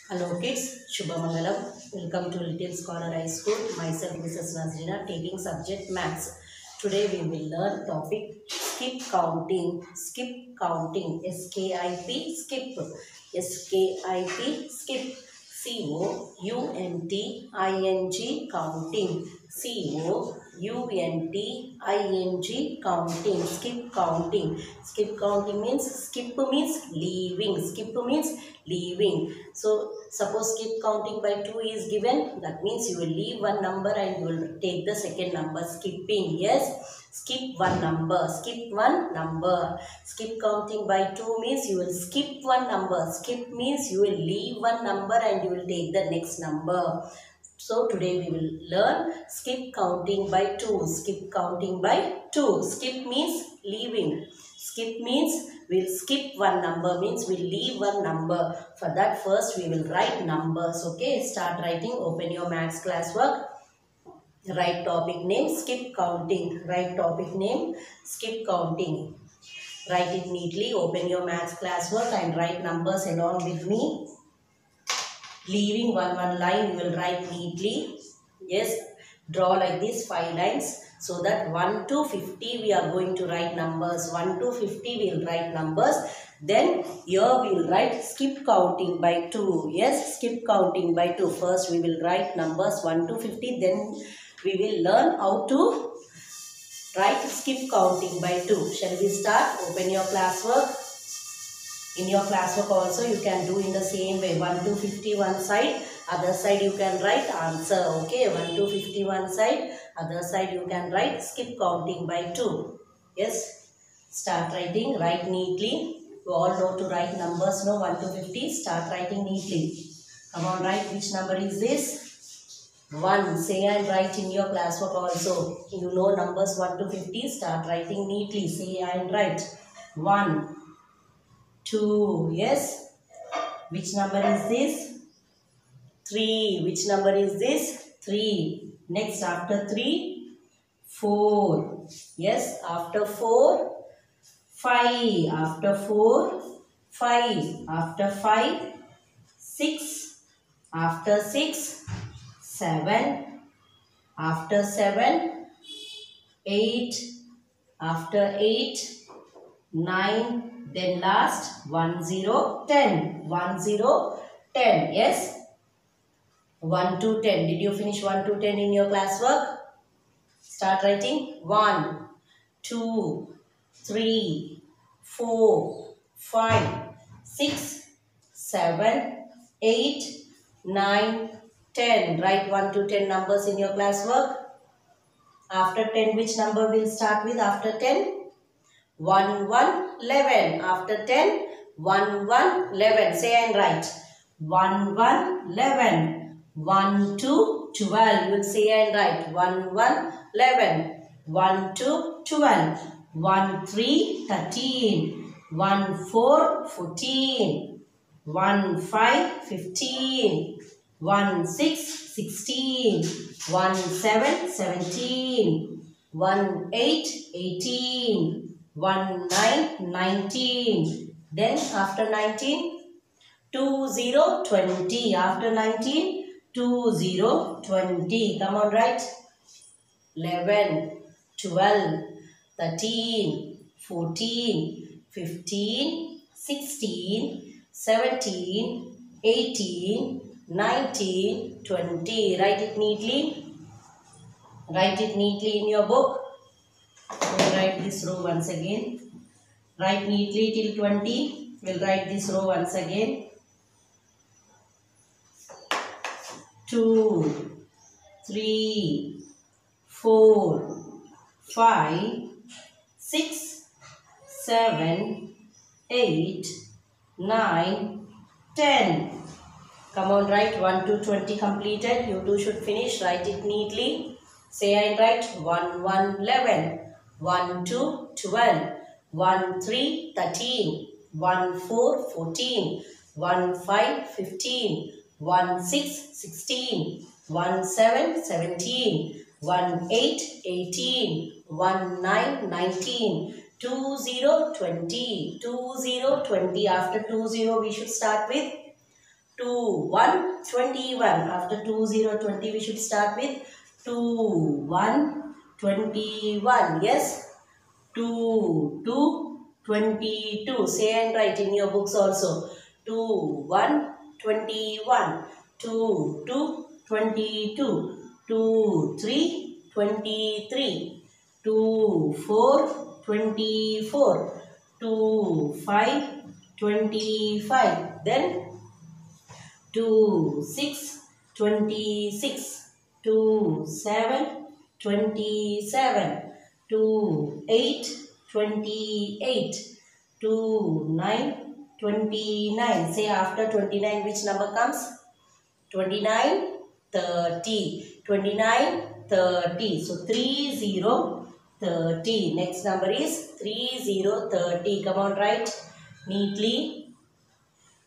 Hello kids, Shubhamangalam. Welcome to Little Scholar High School. Myself Mrs. Nazrina taking subject Maths. Today we will learn topic skip counting. Skip counting. S-K-I-P skip. S-K-I-P skip. C-O-U-N-T-I-N-G counting. C-O-U-N-T-I-N-G counting. Skip counting. Skip counting means skip means leaving. Skip means leaving. So suppose skip counting by 2 is given, that means you will leave one number and you will take the second number. Skipping, yes, skip one number, skip one number. Skip counting by 2 means you will skip one number. Skip means you will leave one number and you will take the next number. So today we will learn skip counting by 2. Skip counting by 2. Skip means leaving. Skip means we'll skip one number, means we'll leave one number. For that first we will write numbers. Okay, start writing. Open your maths classwork. Write topic name skip counting. Write topic name skip counting. Write it neatly. Open your maths classwork and write numbers along with me. Leaving one line you will write neatly. Yes, draw like this 5 lines. So that 1 to 50 we are going to write numbers. 1 to 50 we will write numbers. Then here we will write skip counting by 2. Yes, skip counting by 2. First we will write numbers 1 to 50. Then we will learn how to write skip counting by 2. Shall we start? Open your classwork. In your classwork also you can do in the same way. 1 to 50 one side, other side you can write answer. Okay, 1 to 50 one side, other side you can write skip counting by 2. Yes, start writing, write neatly. You all know to write numbers, no? 1 to 50, start writing neatly. Come on, write. Which number is this? 1. Say and write in your classwork also. You know numbers 1 to 50, start writing neatly. Say and write. 1, 2, yes. Which number is this? 3. Which number is this? 3. Next, after 3, 4. Yes, after 4, 5. After 4, 5. After 5, 6. After 6, 7. After 7, 8. After 8, 9. Then last 1 0 10. 1 0 10. Yes, 1 to 10. Did you finish 1 to 10 in your classwork? Start writing. 1 2 3 4 5 6 7 8 9 10. Write 1 to 10 numbers in your classwork. After 10, which number will start with after 10? 1 1 11. After 10, 1 1 11. Say and write. 1 1 11. 1 2 12. You will say and write. 1 1 11. 1 2 12. 1 3 13. 1 4 14. 1 5 15. 1 6 16. 1 7 17. 1 8 18. 1 9 19. Then after 19, 2 0 20. After 19, 2 0 20. Come on, write. 11 12 13 14 15 16 17 18 19 20. Write it neatly. Write it neatly in your book. Write this row once again. Write neatly till 20. We'll write this row once again. 2 3 4 5 6 7 8 9 10. Come on, write 1 to 20 completed. You too should finish. Write it neatly. Say and write. 1 1 11. 1 2 12. 1 3 13. 1 4 14. 1 5 15. 1 6 16. 1 7 17. 1 8 18. 1 9 19. 2 0 20. 2 0 20. After 2 0 we should start with 2, 1, 21. After 2, 0, 20, we should start with 2, 1, 21. Yes. 2, 2, 22. Say and write in your books also. 2, 1, 21. 2, 2, 22. 2, 3, 23. 2, 4, 24. 2, 5, 25. Then 2, 6, 26. 2, 7, 27. 2, 8, 28. 2, 9, 29. Say after 29 which number comes? 29, 30. 29, 30. So 3, 0, 30. Next number is 3, 0, 30. Come on, write neatly.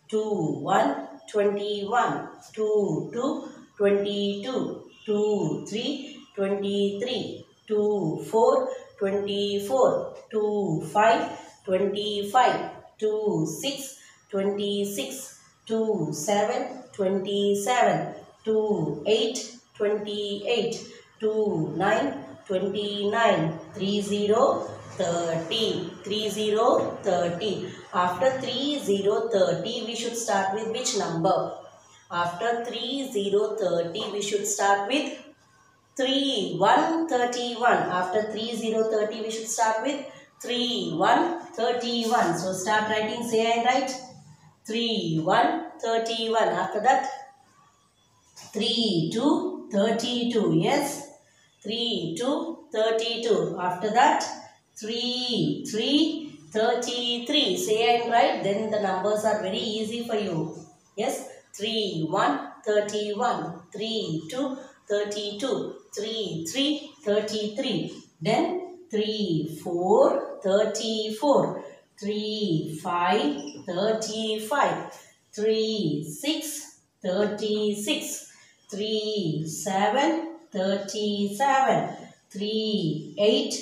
2, 1, 21. 2, 2, 22. 2, 3, 23. 2, 4, 24. 2, 5, 25. 2, 6, 26. 2, 7, 27. 2, 8, 28. 2, 9, 29. 3, 0, 30. 3, 0, 30. After 3, 0, 30, we should start with which number? After 3, 0, 30, we should start with 3, 1, 31. After 3, 0, 30, we should start with 3, 1, 31. So start writing, say and write. 3, 1, 31. After that, 3, 2, 32. Yes. 3, 2, 32. After that, 3, 3, 33. Say and write. Then the numbers are very easy for you. Yes. 3, 1, 31. 3, 2, 32. 3, 3, 33. Then 3, 4, 34. 3, 5, 35. 3, 6, 36. 3, 7, 37. 3, 8,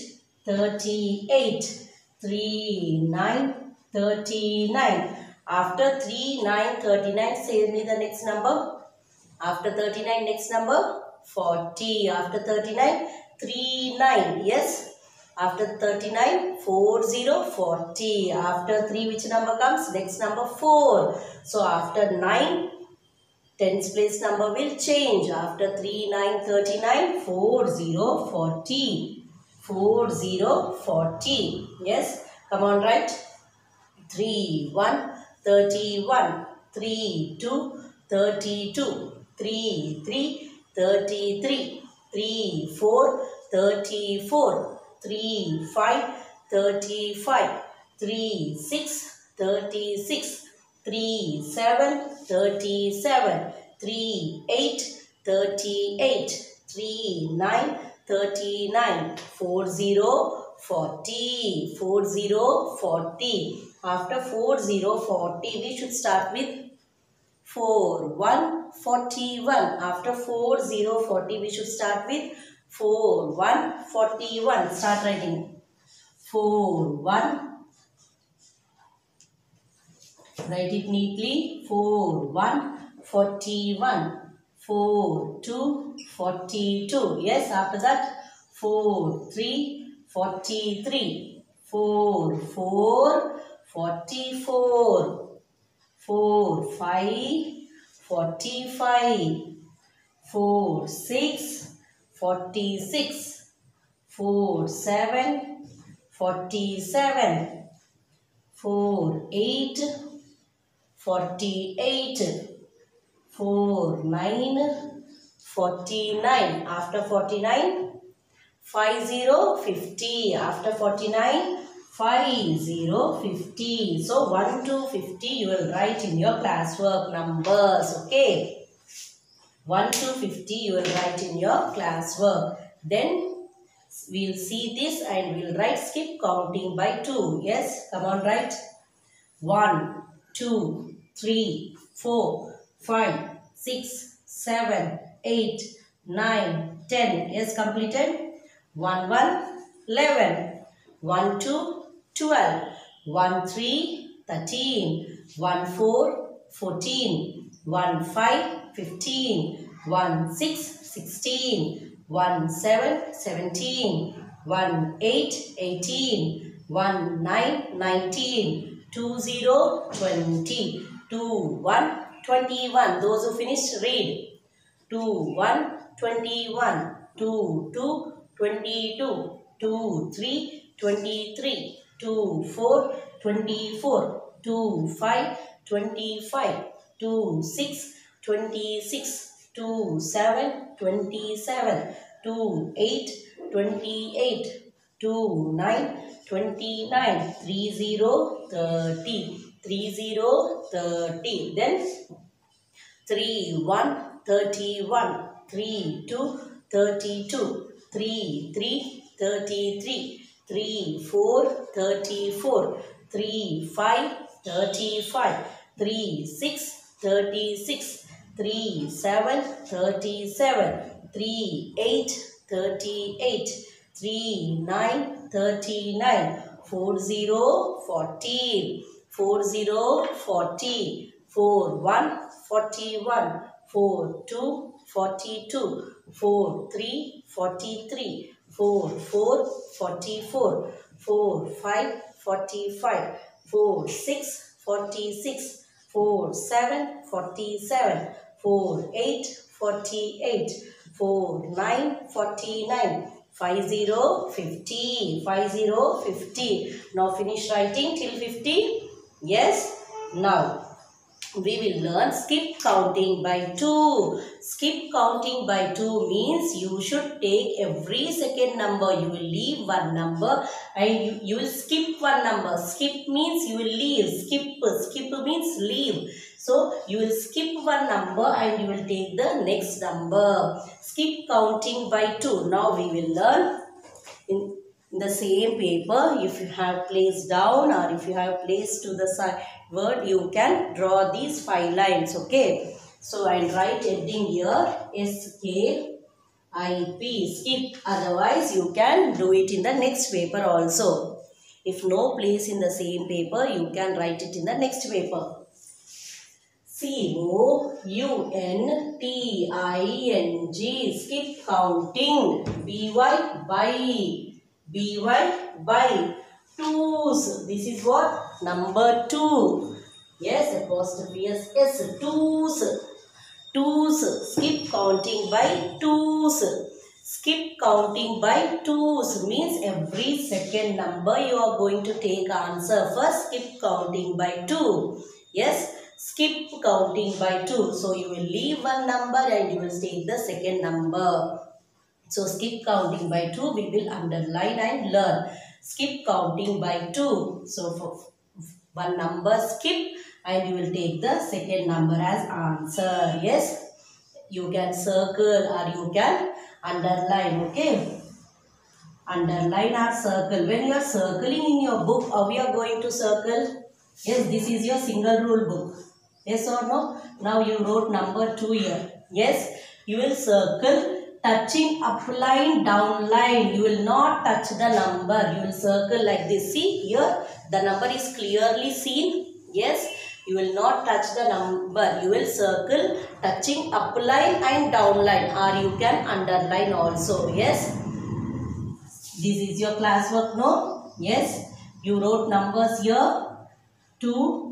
38. 3, 9, 39. After 3, 9, 39, say me the next number. After 39, next number 40. After 39, 3, 9. Yes. After 39, 4, 0, 40. After 3, which number comes? Next number 4. So after 9, tens place number will change. After 3, 9, 39, 4, 0, 40. 4, 0, 40. Yes. Come on, write. 3, 1, 31. 3, 2, 32. 3, 3, 33. 3, 4, 34. 3, 5, 35. 3, 6, 36. 3, 7, 37. 3, 8, 38. 3, 9, 39. 4, 0, 40. 4, 0, 40. After 4, 0, 40, we should start with 4, 1, 41. After 4, 0, 40, we should start with 4, 1, 41. Start writing. 4, 1. Write it neatly. 4, 1, 41. 4, 2, 42. Yes, after that 4, 3, 43. 4, 4, 44. 4, 5, 45. 4, 6, 46. 4, 7, 47. 4, 8, 48. 4, 9, 49. After 49, 50, 50. After 49, 50, 50. So 1 to 50 you will write in your classwork numbers. Okay. 1 to 50 you will write in your classwork. Then we will see this and we will write skip counting by 2. Yes. Come on, write. 1, 2, 3, 4, 5, 6, 7, 8, 9, 10. Yes, completed. 1, 1, 11. 1, 2, 12. 1, 3, 13. 1, 4, 14, 1 5, 15, 1 6, 16, 1 7, 17, 1 8, 18, 1 9, 19, 2 0, 20, 2 1, 21. Those who finished, read. 2 1, 21, 2 2, 22, 2 3, 23, 2 4, 24, 2 5, 25, 2 6, 26, 2 7, 27, 2 8, 28, 2 9, 29, 3 0, 30, 3 0, 30. Then 3 1, 31, 3 2, 32, 3 3, 33, 3 4, 34, 3 5, 35, 3 6, 36, 3 7, 37, 3 8, 38, 3 9, 39, 4 0, 40, 4 0, 40, 4 1, 41, 4 2, 42, 4 3, 43, 4 4, 44, 4 5, 45, 4 6, 46, 4 7, 47, 4 8, 48, 4 9, 49, 50, 50, 50, 50. Now finish writing till 50. Yes. Now we will learn skip counting by 2. Skip counting by 2 means you should take every second number. You will leave one number and you will skip one number. Skip means you will leave. Skip means leave. So you will skip one number and you will take the next number. Skip counting by 2. Now we will learn in the same paper. If you have placed down or if you have placed to the side word, you can draw these 5 lines. Okay, so I'll write heading here SKIP, skip. Otherwise you can do it in the next paper also. If no place in the same paper, you can write it in the next paper. COUNTING, skip counting. by twos. This is what? Number 2. Yes, apostrophe S. Twos. Skip counting by twos. Skip counting by twos means every second number you are going to take answer. First, skip counting by 2. Yes, skip counting by 2. So you will leave one number and you will take the second number. So skip counting by 2, we will underline and learn. Skip counting by 2. So for one number skip and you will take the second number as answer. Yes, you can circle or you can underline. Okay, underline or circle. When you are circling in your book, how you are going to circle? Yes, this is your single rule book. Yes or no? Now you wrote number 2 here. Yes, you will circle touching up line, down line. You will not touch the number. You will circle like this. See here, the number is clearly seen. Yes, you will not touch the number. You will circle touching up line and down line, or you can underline also. Yes, this is your classwork, no? Yes, you wrote numbers here. 2.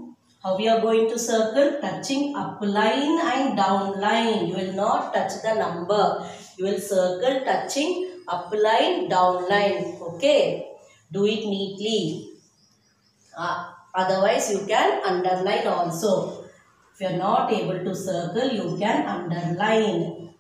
How we are going to circle? Touching up line and down line. You will not touch the number. You will circle touching up line, down line. Okay. Do it neatly. Otherwise, you can underline also. If you are not able to circle, you can underline.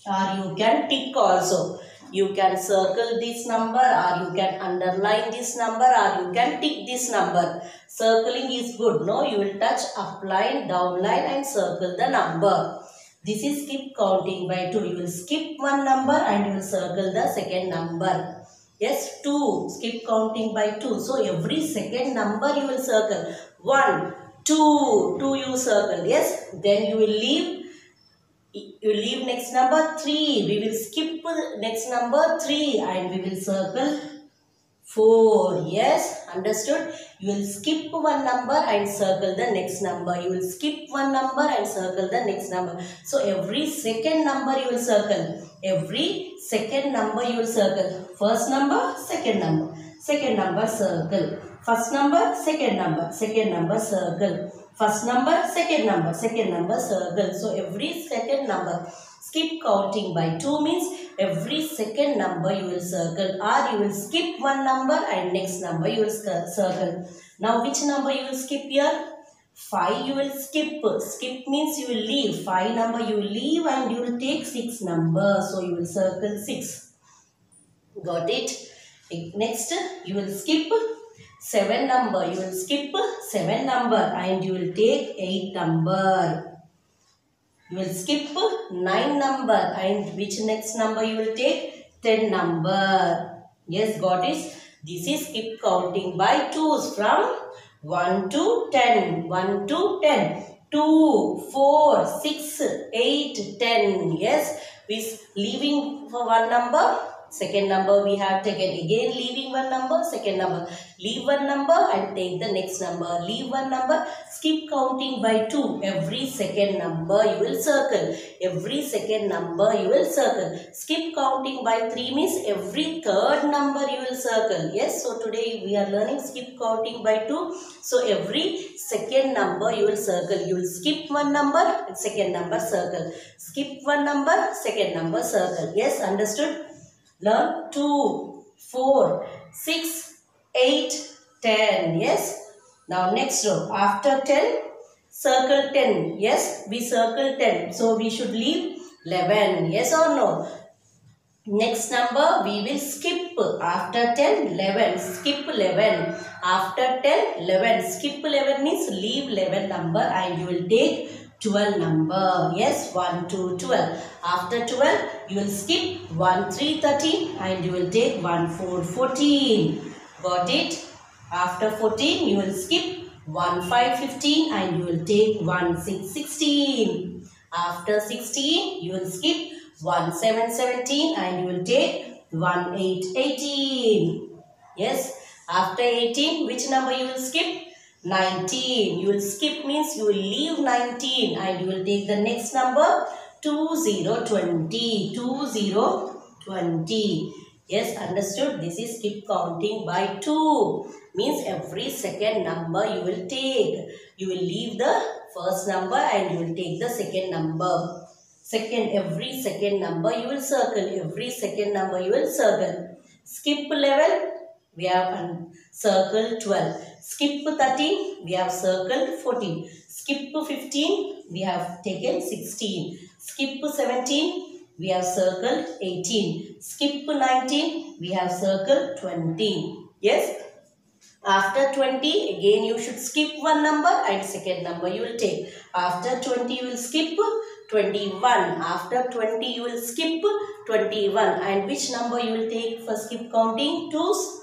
Or you can tick also. You can circle this number or you can underline this number or you can tick this number. Circling is good. No, you will touch up line, down line and circle the number. This is skip counting by 2. You will skip one number and you will circle the second number. Yes, 2. Skip counting by 2. So every second number you will circle. 1, 2. 2 you circle. Yes. Then you will leave. You leave next number 3. We will skip next number 3 and we will circle 4. Yes, understood? You will skip one number and circle the next number. You will skip one number and circle the next number. So every second number you will circle. Every second number you will circle. First number, second number. Second number, circle. First number, second number. Second number, circle. First number, second number. Second number, circle. So every second number. Skip counting by 2 means every second number you will circle, or you will skip one number and next number you will circle. Now which number you will skip here? 5 you will skip. Skip means you will leave. 5 number you will leave and you will take 6 number. So you will circle 6. Got it? Next you will skip 7 number. You will skip 7 number and you will take 8 number. You will skip 9 number and which next number you will take? 10 number. Yes, got it? This is skip counting by 2s from 1 to 10. 1 to 10. 2, 4, 6, 8, 10. Yes, we leaving for one number. Second number we have taken. Again leaving one number. Second number. Leave one number and take the next number. Leave one number. Skip counting by 2. Every second number you will circle. Every second number you will circle. Skip counting by 3 means every third number you will circle. Yes, so today we are learning skip counting by 2. So every second number you will circle. You will skip one number and second number circle. Skip one number, second number circle. Yes, understood? Learn 2, 4, 6, 8, 10. Yes. Now next row. After 10, circle 10. Yes, we circle 10. So we should leave 11. Yes or no? Next number we will skip. After 10, 11. Skip 11. After 10, 11. Skip 11 means leave 11 number and you will take 12 number. Yes, 1 to 12. After 12, you will skip 1, 3, 13 and you will take 1, 4, 14. Got it? After 14, you will skip 1, 5, 15 and you will take 1, 6, 16. After 16, you will skip 1, 7, 17 and you will take 1, 8, 18. Yes. After 18, which number you will skip? 19. You will skip means you will leave 19 and you will take the next number 20, 20, 20, 20. Yes, understood? This is skip counting by 2. Means every second number you will take. You will leave the first number and you will take the second number. Every second number you will circle. Every second number you will circle. Skip 11. We have circled 12. Skip 13, we have circled 14. Skip 15, we have taken 16. Skip 17, we have circled 18. Skip 19, we have circled 20. Yes? After 20, again you should skip one number and second number you will take. After 20, you will skip 21. After 20, you will skip 21. And which number you will take for skip counting? 2's.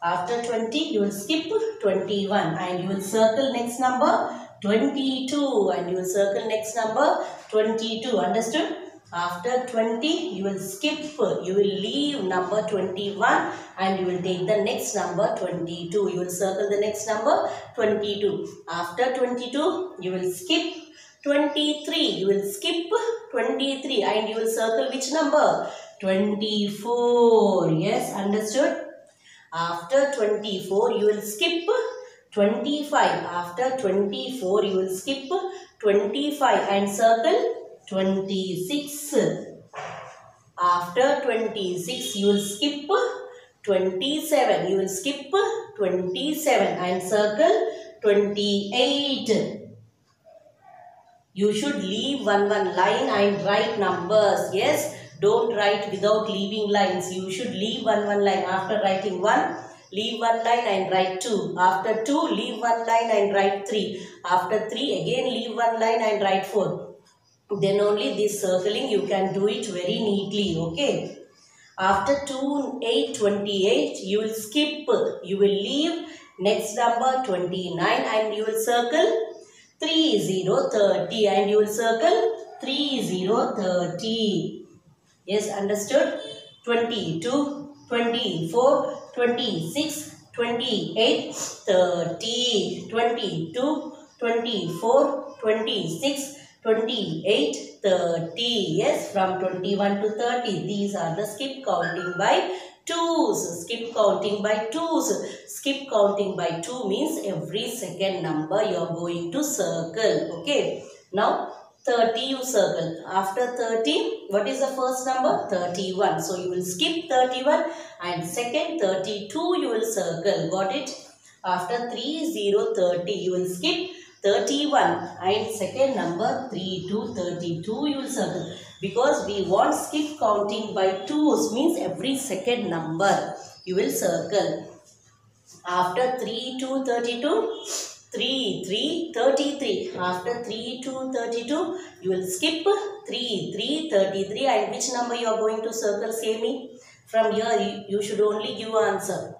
After 20, you will skip 21 and you will circle next number 22 and you will circle next number 22. Understood? After 20, you will skip, you will leave number 21 and you will take the next number 22. You will circle the next number 22. After 22, you will skip 23. You will skip 23 and you will circle which number? 24. Yes, understood? After 24, you will skip 25. After 24, you will skip 25 and circle 26. After 26, you will skip 27. You will skip 27 and circle 28. You should leave one line and write numbers. Yes. Don't write without leaving lines. You should leave one line. After writing 1, leave one line and write 2. After 2, leave one line and write 3. After 3, again leave one line and write 4. Then only this circling you can do it very neatly. Okay. After 2, 8, 28, you will skip. You will leave next number 29 and you will circle 30, 30 and you will circle 30, 30. Yes, understood? 22, 24, 26, 28, 30, 22, 24, 26, 28, 30. Yes, from 21 to 30. These are the skip counting by twos. Skip counting by twos. Skip counting by 2 means every second number you are going to circle. Okay. Now 30 you circle. After 30, what is the first number? 31. So you will skip 31 and second 32 you will circle. Got it? After 30, 30 you will skip 31 and second number 3 to 32 you will circle. Because we want skip counting by twos means every second number you will circle. After 3 to 32, 3, 33. After 3 to 32, you will skip 3, 33. And which number you are going to circle? Say me. From here, you should only give answer.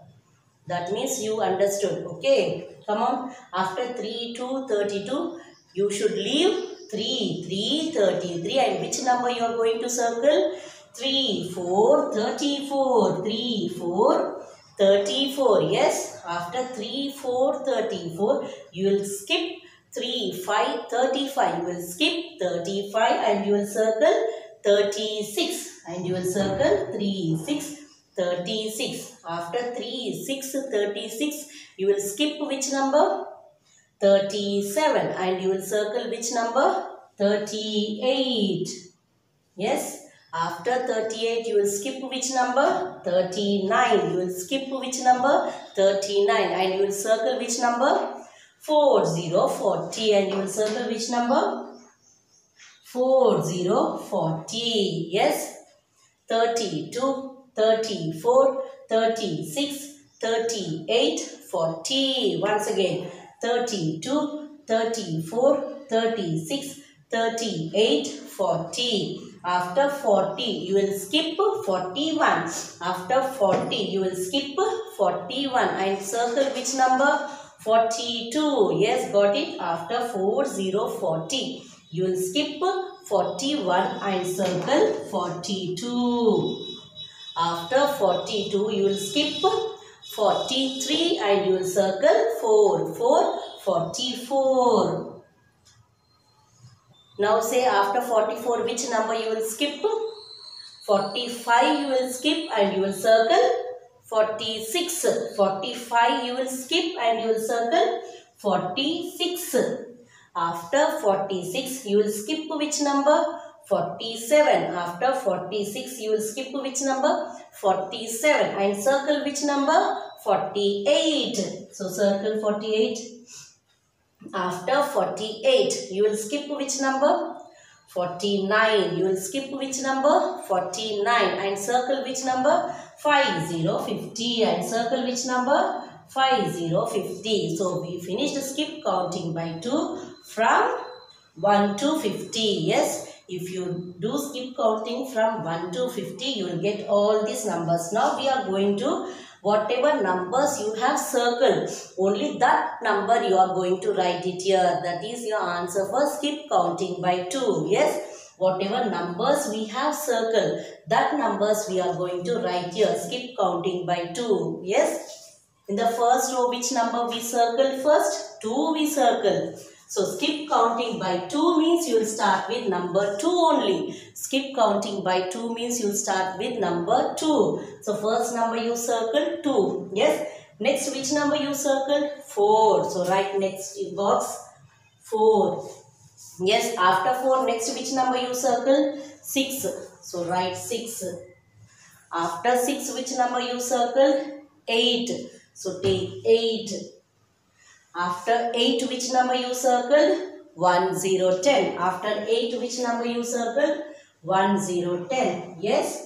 That means you understood. Okay. Come on. After 3 to 32, you should leave 3, 33. And which number you are going to circle? 3, 4, 34. 3, 4, 34. Yes. After 3, 4, 34, you will skip 3, 5, 35. You will skip 35 and you will circle 36. And you will circle 3, 6, 36. After 3, 6, 36, you will skip which number? 37. And you will circle which number? 38. Yes. After 38, you will skip which number? 39. You will skip which number? 39. And you will circle which number? 40, 40. And you will circle which number? 40, 40. Yes. 32, 34, 36, 38, 40. Once again. 32, 34, 36, 38, 40. After 40, you will skip 41. After 40, you will skip 41 and circle which number? 42. Yes, got it. After 40, 40, you will skip 41 and circle 42. After 42, you will skip 43 and you will circle 44. Now say after 44 which number you will skip? 45 you will skip and you will circle 46. 45 you will skip and you will circle 46. After 46 you will skip which number? 47. After 46 you will skip which number? 47 and circle which number? 48. So circle 48. After 48, you will skip which number? 49. You will skip which number? 49 and circle which number? 50. And circle which number? 50. So we finished skip counting by 2 from 1 to 50. Yes. If you do skip counting from 1 to 50, you will get all these numbers. Now we are going to whatever numbers you have circled, only that number you are going to write it here. That is your answer for skip counting by 2. Yes, whatever numbers we have circled, that numbers we are going to write here. Skip counting by 2. Yes, in the first row, which number we circled first? 2 we circled. So skip counting by 2 means you will start with number 2 only. Skip counting by 2 means you will start with number 2. So first number you circled 2. Yes. Next which number you circled? 4. So write next box 4. Yes. After 4 next which number you circled? 6. So write 6. After 6 which number you circled? 8. So take 8. After 8, which number you circled? 1, 0, 10. After 8, which number you circled? 1, 0, 10. Yes.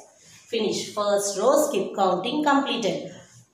Finish. First row, skip counting completed.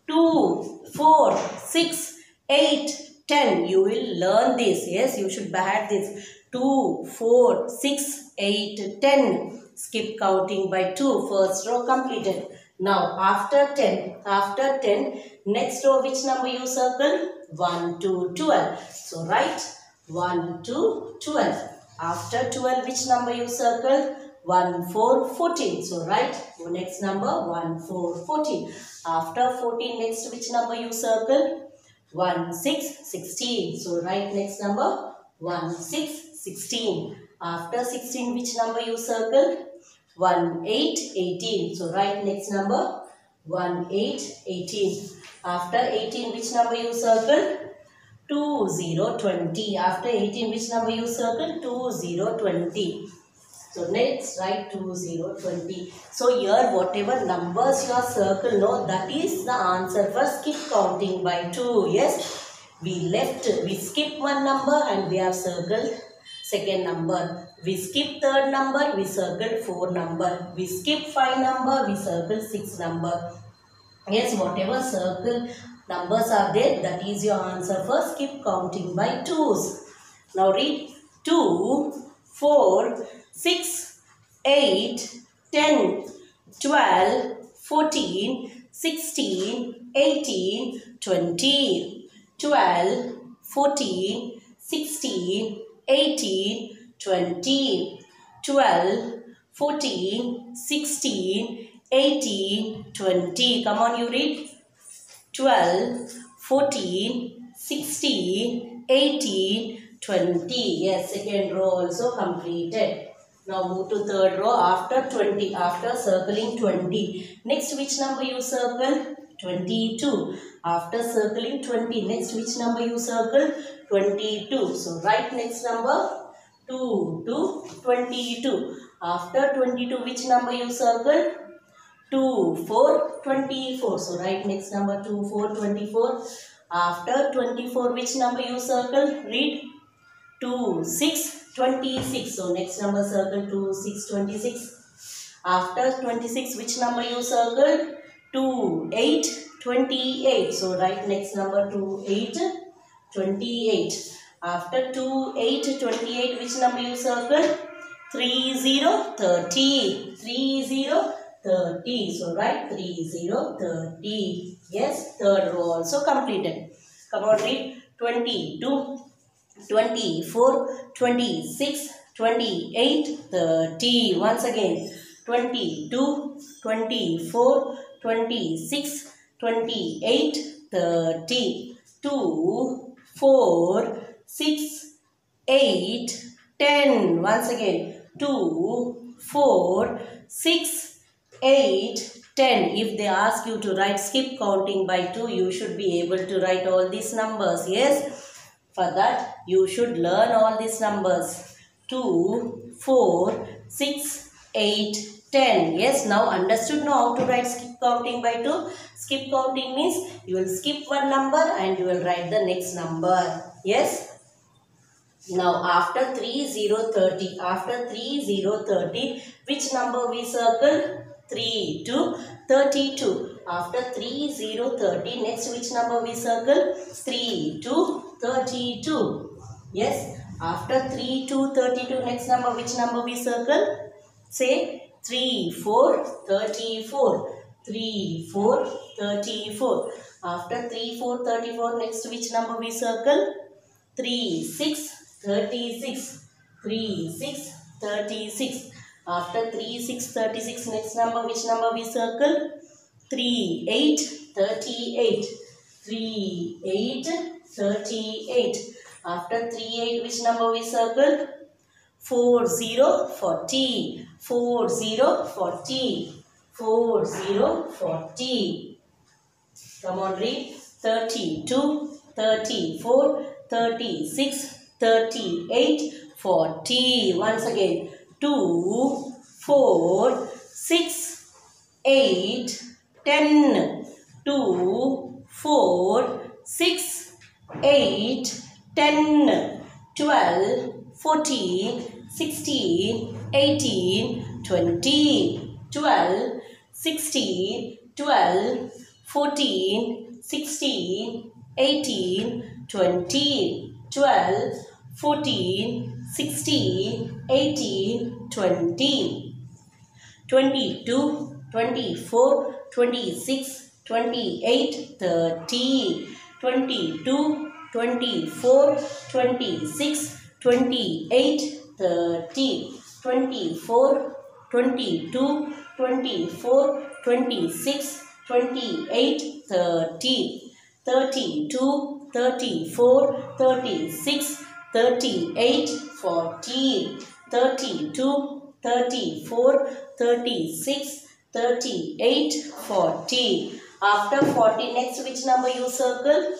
2, 4, 6, 8, 10. You will learn this. Yes, you should add this. 2, 4, 6, 8, 10. Skip counting by 2. First row completed. Now, after 10, next row, which number you circled? 1 to 12. So, write 1 to 12. After 12, which number you circled? 1, 4, 14. So write next number 1, 4, 14. After 14, next which number you circle? 1, 6, 16. So write next number 1, 6, 16. After 16, which number you circle? 1, 8, 18. So write next number 1, 8, 18. After 18, which number you circle? 2, 0, 20. After 18, which number you circle? 2, 0, 20. So next write 2, 0, 20. So here whatever numbers you are circle, no, that is the answer for skip counting by 2. Yes, we skip one number and we have circled second number. We skip third number, we circle 4 number. We skip 5 number, we circle 6 number. Yes, whatever circle numbers are there, that is your answer for skip counting by 2s. Now read 2, 4, 6, 8, 10, 12, 14, 16, 18, 20, 12, 14, 16, 18, 20, 12, 14, 16, 18, 20. Come on, you read. 12, 14, 16, 18, 20. Yes, second row also completed. Now move to third row after 20. After circling 20. Next which number you circle? 22. After circling 20. Next which number you circle? 22. So write next number 2 to 22. After 22, which number you circle? 2, 4, 24. So write next number 2, 4, 24. After 24, which number you circle? Read 2, 6, 26. So next number circle 2, 6, 26. After 26, which number you circle? 2, 8, 28. So write next number 2, 8, 28. After 2, 8, 28, which number you circle? 3, 0, 30. 3, 0, 30. So write 3, 0, 30. Yes, third row also completed. Come on, read 22, 24, 26, 28, 30. Once again, 22, 24, 26, 28, 30. 2, 4, 6, 8, 10. Once again, 2, 4, 6, 8, 10. If they ask you to write skip counting by 2, you should be able to write all these numbers. Yes, for that you should learn all these numbers. 2, 4, 6, 8, 10. Yes, now understood now how to write skip counting by 2. Skip counting means you will skip one number and you will write the next number. Yes. Now after 3, 0, 30. After 3, 0, 30. Which number we circle? 3 to 32. After 3, 0, 30. Next which number we circle? 3 to 32. Yes. After 3 to 32. Next number which number we circle? Say 3, 4, 34. 3, 4, 34. After 3, 4, 34. Next which number we circle? 3, 6, 36. 3, 6, 36. After 3, 6, 36. Next number, which number we circle? 3, 8, 38. 3, 8, 38. After 3, 8. Which number we circle? 4, 0, 40. 4, 0, 40. 4, 0, 40. Come on, read. 32, 34, 36, 38, 40. Once again. 2, 4, 6, 8, 10. 2, 4, 6, 8, 10. 12, 14, 16, 18, 20. 12, 16, 12, 14, 16, 18, 20. 12, 14, 16, 18, 20. 22, 24, 26, 28, 30. 22, 24, 26, 28, 30. 24, 22, 24, 26, 28, 30. 32, 34, 36, 38, 40. 32, 34, 36, 38, 40. After 40, next which number you circle?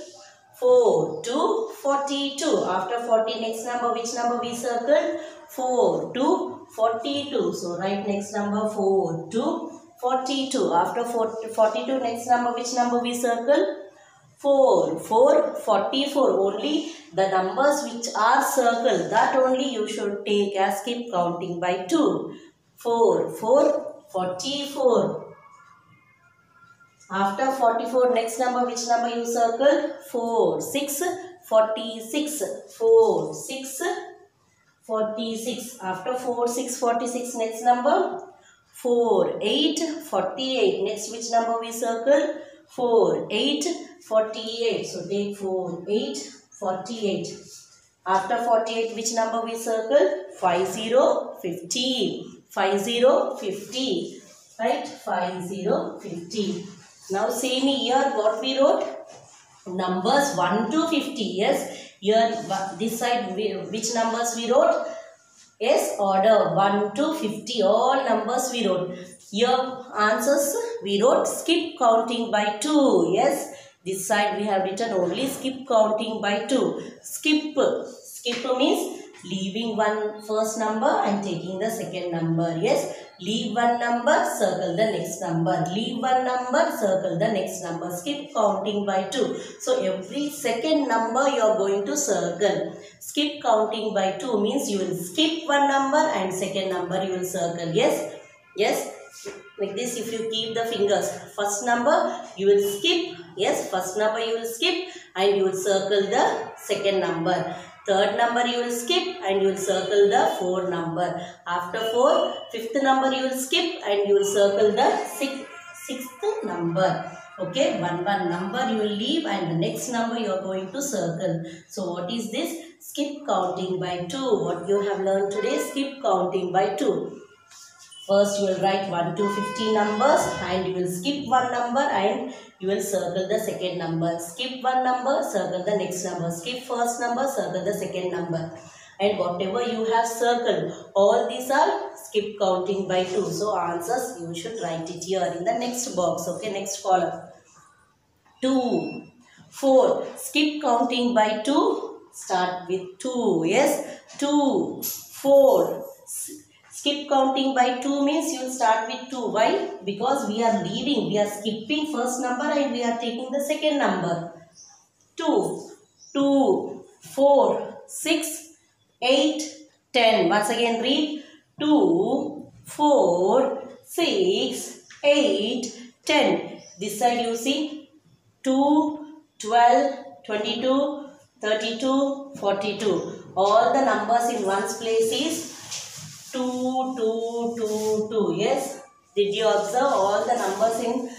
4 to 42. After 40, next number, which number we circle? 4 to 42. So write next number 4 to 42. After 42, next number, which number we circle? 4, 44. Only the numbers which are circled, that only you should take as skip counting by 2. 4, 44. After 44, next number, which number you circle? 4, 6, 46. 4, 6, 46. After 4, 6, 46, next number? 4, 8, 48. Next, which number we circle? 4, 8, 48. So take 4, 8, 48. After 48, which number we circle? 50, 50. 50, 50. Right? 50, 50. Now same here what we wrote? Numbers 1 to 50. Yes. Here this side which numbers we wrote? Yes, order 1 to 50. All numbers we wrote. Here answers we wrote skip counting by 2. Yes. This side we have written only skip counting by 2. Skip. Skip means leaving one first number and taking the second number. Yes. Leave one number, circle the next number. Leave one number, circle the next number. Skip counting by 2. So every second number you are going to circle. Skip counting by 2 means you will skip one number and second number you will circle. Yes. Yes. Like this, if you keep the fingers, first number you will skip. Yes, first number you will skip and you will circle the second number. Third number you will skip and you will circle the fourth number. After 4, fifth number you will skip and you will circle the sixth number. Okay, one number you will leave and the next number you are going to circle. So what is this? Skip counting by 2. What you have learned today? Skip counting by 2. First you will write 1 to 50 numbers and you will skip one number and you will circle the second number. Skip one number, circle the next number. Skip first number, circle the second number. And whatever you have circled, all these are skip counting by 2. So answers you should write it here in the next box. Okay, next column. 2, 4. Skip counting by 2. Start with 2. Yes, 2, 4. Skip counting by 2 means you will start with 2. Why? Because we are leaving. We are skipping first number and we are taking the second number. 2, 2, 4, 6, 8, 10. Once again read. 2, 4, 6, 8, 10. This side you see. 2, 12, 22, 32, 42. All the numbers in one's place is 2, 2, 2, 2. Yes. Did you observe all the numbers in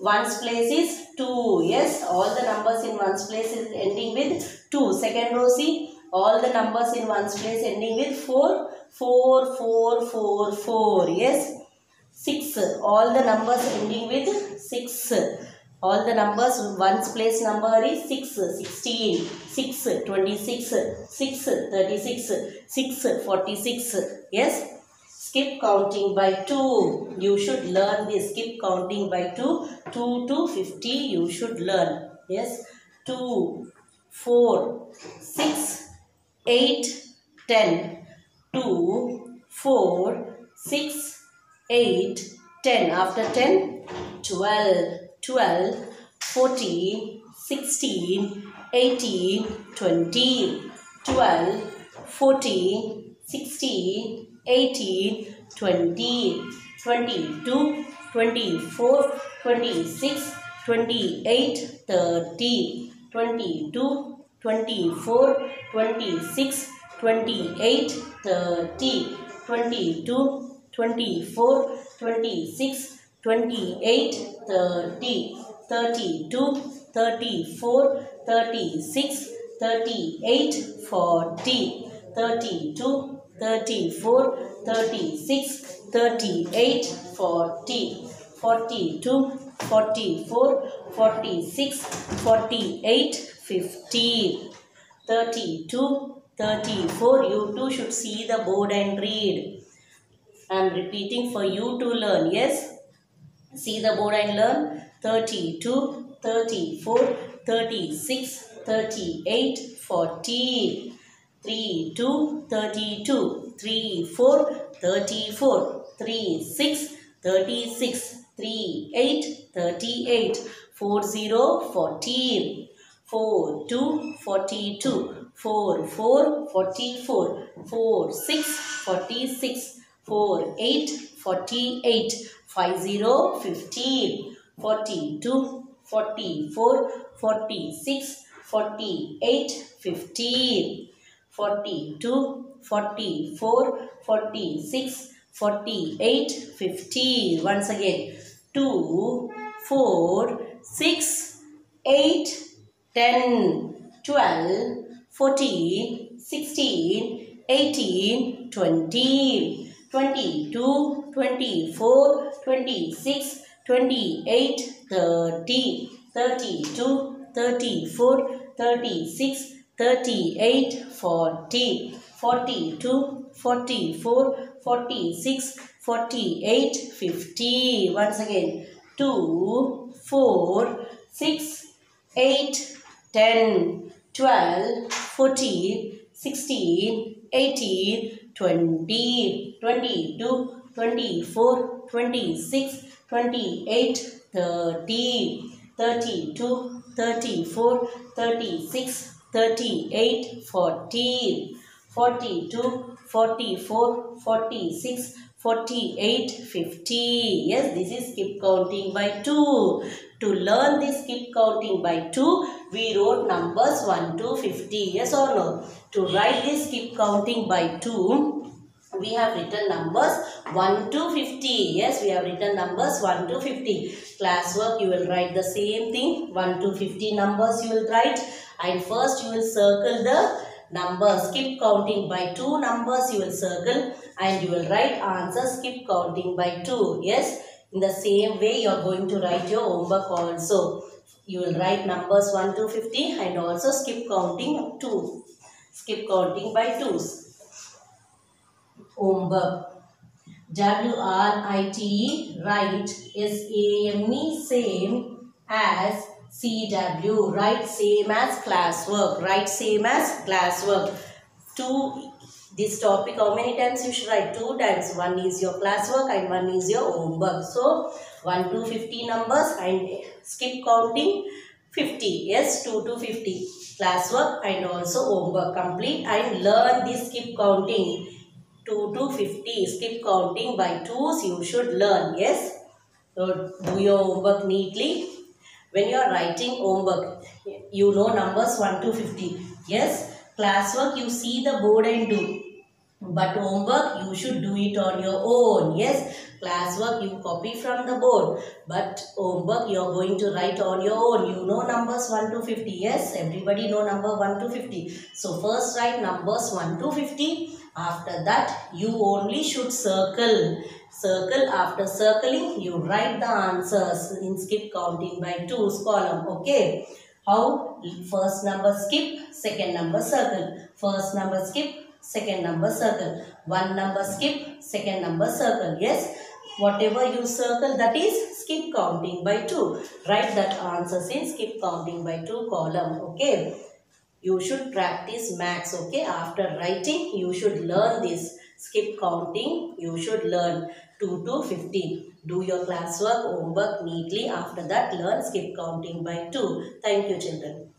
one's place is 2. Yes. All the numbers in one's place is ending with 2. Second row see. All the numbers in one's place ending with 4. 4, 4, 4, 4. Yes. 6. All the numbers ending with 6. All the numbers one's place number is 6, 16, 6, 26, 6, 36, 6, 46. Yes. Skip counting by 2. You should learn this. Skip counting by 2. 2 to 50 you should learn. Yes. 2, 4, 6, 8, 10. 2, 4, 6, 8, 10. After 10, 12. 12, 14, 16, 18, 20, 12, 14, 16, 18, 20, 22, 24, 26, 28, 30, 22, 24, 26, 28, 30, 22, 24, 26, 28, 30, 32, 34, 36, 38, 40, 32, 34, 36, 38, 40, 42, 44, 46, 48, 50. 32, 34. You too should see the board and read. I am repeating for you to learn. Yes? See the board and learn. 32, 34, 36, 38, 40. 3, 2, 32, 3, 4, 34, 3, 6, 36, 3, 8, 38, 4, 0, 14, 4, 2, 42, 4, 4, 44, 4, 6, 46, 4, 8, 48, 5, 0, 15, 42, 44, 46, 48, 15. 42, 44, 46, 48, 50. Once again. 2, 4, 6, 8, 10, 12, 14, 16, 18, 20, 22, 24, 26, 28, 30, 32, 34, 36, 38, 40, 42, 44, 46, 48, 50. Once again. 2, 4, 6, 8, 10, 12, 14, 16, 18, 20, 22, 24, 26, 28, 30, 32, 34, 36, 38, 40, 42, 44, 46, 48, 50. Yes, this is skip counting by 2. To learn this skip counting by 2, we wrote numbers 1 to 50. Yes or no? To write this skip counting by 2, we have written numbers 1 to 50. Yes, we have written numbers 1 to 50. Classwork, you will write the same thing. 1 to 50 numbers you will write. And first you will circle the numbers. Skip counting by 2 numbers you will circle. And you will write answer skip counting by 2. Yes, in the same way you are going to write your homework also. You will write numbers 1 to 50 and also skip counting 2. Skip counting by 2s. Homework. WRITE, write, SAME, same as CW, write same as classwork, write same as classwork. This topic, how many times you should write? 2 times. One is your classwork and one is your homework. So 1 to 50 numbers and skip counting 50. Yes, 2 to 50 classwork and also homework. Complete and learn this skip counting. 2 to 50 skip counting by 2s you should learn. Yes, so do your homework neatly. When you are writing homework, you know numbers 1 to 50. Yes, classwork you see the board and do. But homework you should do it on your own. Yes, classwork you copy from the board. But homework you are going to write on your own. You know numbers 1 to 50. Yes, everybody know number 1 to 50. So first write numbers 1 to 50. After that you only should circle. Circle, after circling you write the answers in skip counting by 2's column. Okay. How? First number skip, second number circle. First number skip, second number circle. One number skip, second number circle. Yes. Whatever you circle, that is skip counting by 2. Write that answers in skip counting by 2 column. Okay. You should practice maths. Okay. After writing, you should learn this skip counting. You should learn 2 to 50. Do your classwork, homework neatly. After that, learn skip counting by 2. Thank you, children.